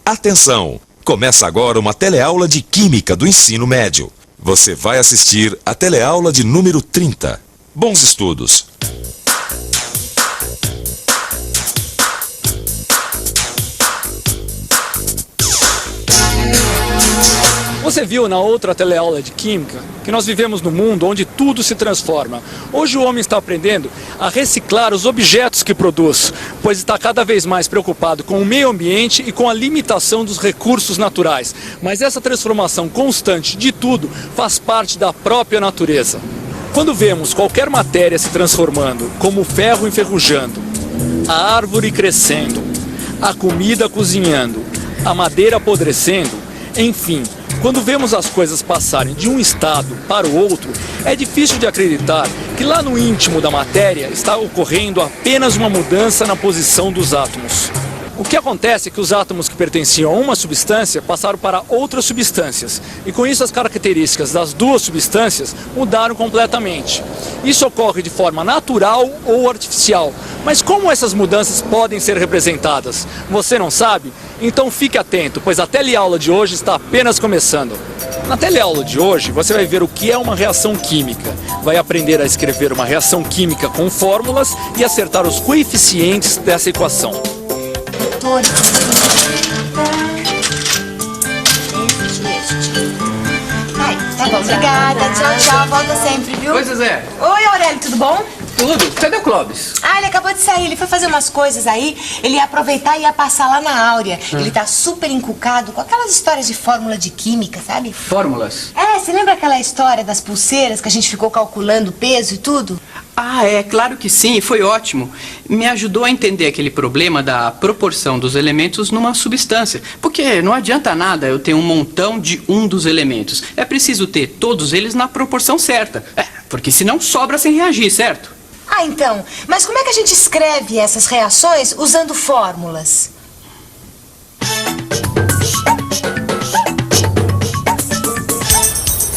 Atenção! Começa agora uma teleaula de Química do Ensino Médio. Você vai assistir a teleaula de número 30. Bons estudos! Você viu na outra teleaula de Química que nós vivemos num mundo onde tudo se transforma. Hoje o homem está aprendendo a reciclar os objetos que produz, pois está cada vez mais preocupado com o meio ambiente e com a limitação dos recursos naturais. Mas essa transformação constante de tudo faz parte da própria natureza. Quando vemos qualquer matéria se transformando, como o ferro enferrujando, a árvore crescendo, a comida cozinhando, a madeira apodrecendo, enfim, quando vemos as coisas passarem de um estado para o outro, é difícil de acreditar que lá no íntimo da matéria está ocorrendo apenas uma mudança na posição dos átomos. O que acontece é que os átomos que pertenciam a uma substância passaram para outras substâncias, e com isso as características das duas substâncias mudaram completamente. Isso ocorre de forma natural ou artificial, mas como essas mudanças podem ser representadas? Você não sabe? Então fique atento, pois a teleaula de hoje está apenas começando. Na teleaula de hoje você vai ver o que é uma reação química, vai aprender a escrever uma reação química com fórmulas e acertar os coeficientes dessa equação. Tá bom, obrigada. Tchau, tchau. Volta sempre, viu? Oi, Zezé. Oi, Aurélio, tudo bom? Tudo. Cadê o Clóvis? Ah, ele acabou de sair. Ele foi fazer umas coisas aí. Ele ia aproveitar e ia passar lá na Áurea. Ele tá super encucado com aquelas histórias de fórmula de química, sabe? Fórmulas? É, você lembra aquela história das pulseiras que a gente ficou calculando o peso e tudo? Ah, é, claro que sim, foi ótimo. Me ajudou a entender aquele problema da proporção dos elementos numa substância. Porque não adianta nada eu ter um montão de um dos elementos. É preciso ter todos eles na proporção certa. Porque senão sobra sem reagir, certo? Ah, então. Mas como é que a gente escreve essas reações usando fórmulas?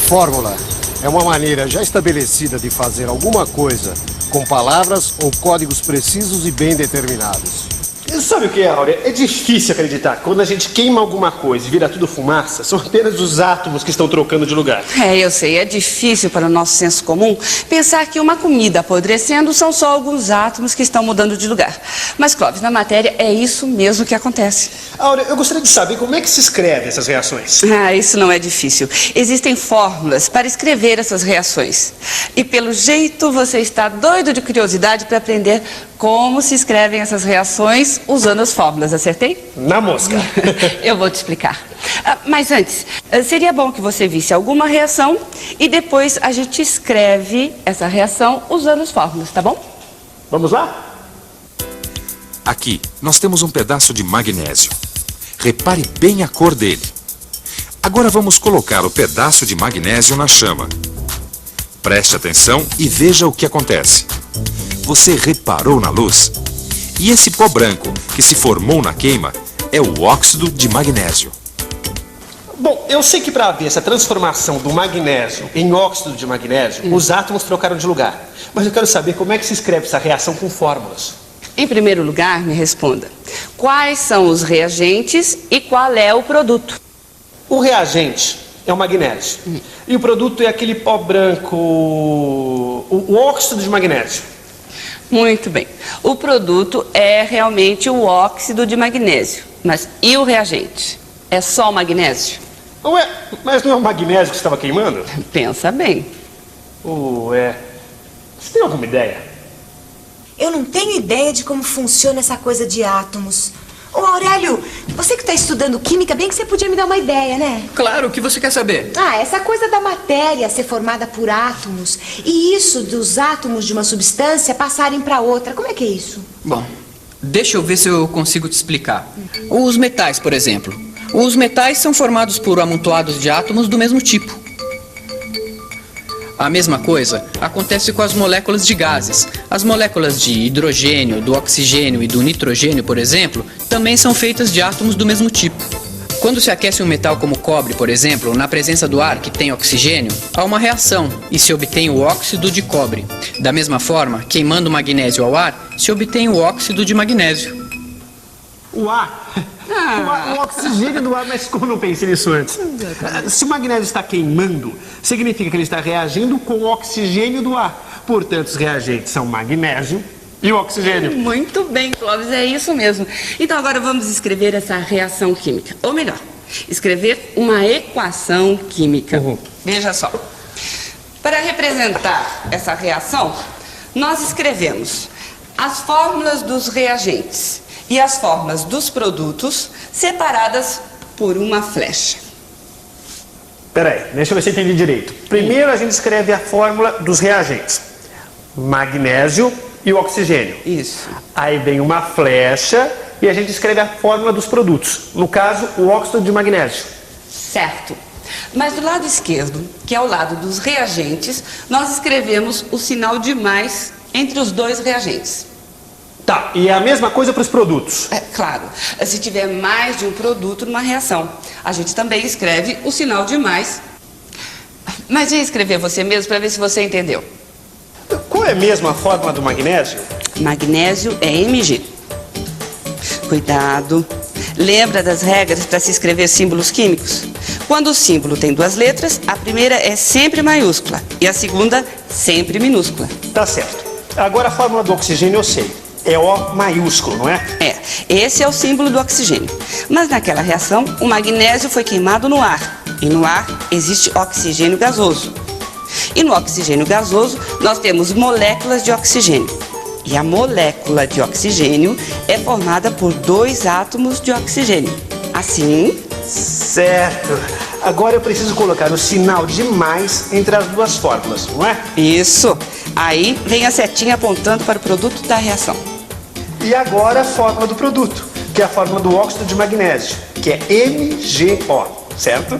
Fórmula é uma maneira já estabelecida de fazer alguma coisa com palavras ou códigos precisos e bem determinados. Sabe o que é, Áurea? É difícil acreditar que quando a gente queima alguma coisa e vira tudo fumaça, são apenas os átomos que estão trocando de lugar. Eu sei, é difícil para o nosso senso comum pensar que uma comida apodrecendo são só alguns átomos que estão mudando de lugar. Mas, Clóvis, na matéria é isso mesmo que acontece. Áurea, eu gostaria de saber como é que se escreve essas reações. Isso não é difícil. Existem fórmulas para escrever essas reações. E pelo jeito você está doido de curiosidade para aprender como se escrevem essas reações usando as fórmulas, acertei? Na mosca. Eu vou te explicar. Mas antes, seria bom que você visse alguma reação e depois a gente escreve essa reação usando as fórmulas, tá bom? Vamos lá? Aqui, nós temos um pedaço de magnésio. Repare bem a cor dele. Agora vamos colocar o pedaço de magnésio na chama. Preste atenção e veja o que acontece. Você reparou na luz? E esse pó branco que se formou na queima é o óxido de magnésio. Bom, eu sei que para haver essa transformação do magnésio em óxido de magnésio, os átomos trocaram de lugar. Mas eu quero saber como é que se escreve essa reação com fórmulas. Em primeiro lugar, me responda. Quais são os reagentes e qual é o produto? O reagente é o magnésio. E o produto é aquele pó branco, o óxido de magnésio. Muito bem. O produto é realmente o óxido de magnésio. Mas e o reagente? É só o magnésio? Ué, mas não é o magnésio que você estava queimando? Pensa bem. Ué, você tem alguma ideia? Eu não tenho ideia de como funciona essa coisa de átomos. Ô, Aurélio, você que está estudando química, bem que você podia me dar uma ideia, né? Claro, o que você quer saber? Essa coisa da matéria ser formada por átomos e isso dos átomos de uma substância passarem para outra, como é que é isso? Bom, deixa eu ver se eu consigo te explicar. Os metais, por exemplo. Os metais são formados por amontoados de átomos do mesmo tipo. A mesma coisa acontece com as moléculas de gases. As moléculas de hidrogênio, do oxigênio e do nitrogênio, por exemplo, também são feitas de átomos do mesmo tipo. Quando se aquece um metal como o cobre, por exemplo, na presença do ar que tem oxigênio, há uma reação e se obtém o óxido de cobre. Da mesma forma, queimando magnésio ao ar, se obtém o óxido de magnésio. O ar? O oxigênio do ar, mas como eu não pensei nisso antes? Se o magnésio está queimando, significa que ele está reagindo com o oxigênio do ar. Portanto, os reagentes são magnésio e o oxigênio. Muito bem, Clóvis, é isso mesmo. Então agora vamos escrever essa reação química. Ou melhor, escrever uma equação química. Veja só. Para representar essa reação, nós escrevemos as fórmulas dos reagentes e as fórmulas dos produtos separadas por uma flecha. Peraí, deixa eu ver se eu entendi direito. Primeiro a gente escreve a fórmula dos reagentes. Magnésio e o oxigênio. Isso. Aí vem uma flecha e a gente escreve a fórmula dos produtos. No caso, o óxido de magnésio. Certo. Mas do lado esquerdo, que é o lado dos reagentes, nós escrevemos o sinal de mais entre os dois reagentes. Tá, e é a mesma coisa para os produtos. É claro, se tiver mais de um produto numa reação, a gente também escreve o sinal de mais. Mas vem escrever você mesmo para ver se você entendeu. Qual é mesmo a fórmula do magnésio? Magnésio é Mg. Cuidado. Lembra das regras para se escrever símbolos químicos? Quando o símbolo tem duas letras, a primeira é sempre maiúscula e a segunda sempre minúscula. Tá certo. Agora a fórmula do oxigênio eu sei. É O maiúsculo, não é? É, esse é o símbolo do oxigênio. Mas naquela reação, o magnésio foi queimado no ar. E no ar existe oxigênio gasoso. E no oxigênio gasoso, nós temos moléculas de oxigênio. E a molécula de oxigênio é formada por 2 átomos de oxigênio. Assim... Certo. Agora eu preciso colocar o sinal de mais entre as duas fórmulas, não é? Isso. Aí vem a setinha apontando para o produto da reação. E agora a fórmula do produto, que é a fórmula do óxido de magnésio, que é MgO, certo?